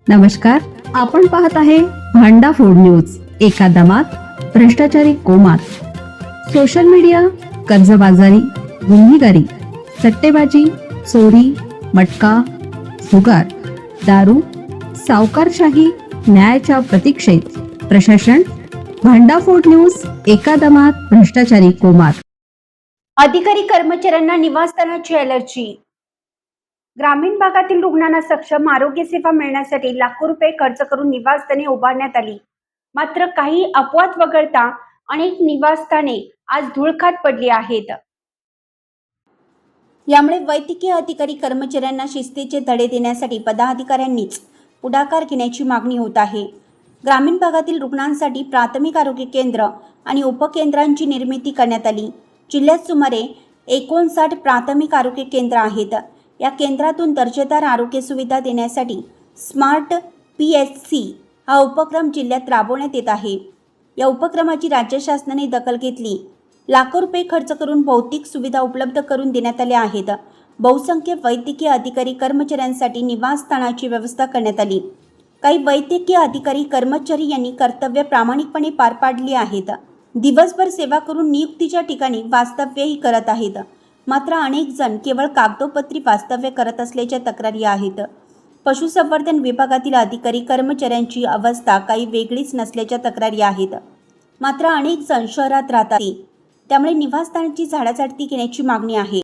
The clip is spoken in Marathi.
नमस्कार, आपण पाहत आहे भांडा फोड न्यूज. एका दमात भ्रष्टाचारी कोमात. सोशल मीडिया, कर्जबाजारी, गुन्हेगारी, सट्टेबाजी, चोरी, मटका, जुगार, दारू, सावकारशाही, न्यायाच्या प्रतीक्षेत प्रशासन. भांडाफोड न्यूज. एका दमात भ्रष्टाचारी कोमात. अधिकारी कर्मचाऱ्यांना निवासस्थानाची अलर्जी. ग्रामीण भागातील रुग्णांना सक्षम आरोग्य सेवा मिळण्यासाठी लाखो रुपये खर्च करून निवासस्थाने उभारण्यात आली. मात्र काही अपवाद वगळता अनेक निवासस्थाने आज धुळखात पडली आहेत. यामुळे वैद्यकीय अधिकारी कर्मचाऱ्यांना शिस्तीचे धडे देण्यासाठी पदाधिकाऱ्यांनीच पुढाकार घेण्याची मागणी होत आहे. ग्रामीण भागातील रुग्णांसाठी प्राथमिक आरोग्य केंद्र आणि उपकेंद्रांची निर्मिती करण्यात आली. जिल्ह्यात सुमारे 59 प्राथमिक आरोग्य केंद्र आहेत. या केंद्रातून दर्जेदार आरोग्य सुविधा देण्यासाठी स्मार्ट PHC हा उपक्रम जिल्ह्यात राबवण्यात येत आहे. या उपक्रमाची राज्य शासनाने दखल घेतली. लाखो रुपये खर्च करून भौतिक सुविधा उपलब्ध करून देण्यात आल्या आहेत. बहुसंख्य वैद्यकीय अधिकारी कर्मचाऱ्यांसाठी निवासस्थानाची व्यवस्था करण्यात आली. काही वैद्यकीय अधिकारी कर्मचारी यांनी कर्तव्य प्रामाणिकपणे पार पाडली आहेत. दिवसभर सेवा करून नियुक्तीच्या ठिकाणी वास्तव्यही करत आहेत. मात्र अनेक जण केवळ कागदोपत्री वास्तव्य करत असल्याच्या तक्रारी आहेत. पशुसंवर्धन विभागातील अधिकारी कर्मचाऱ्यांची अवस्था काही वेगळीच नसल्याच्या तक्रारी आहेत. मात्र अनेक जण शहरात राहतात, त्यामुळे निवासस्थानाची झाडाझडती घेण्याची मागणी आहे.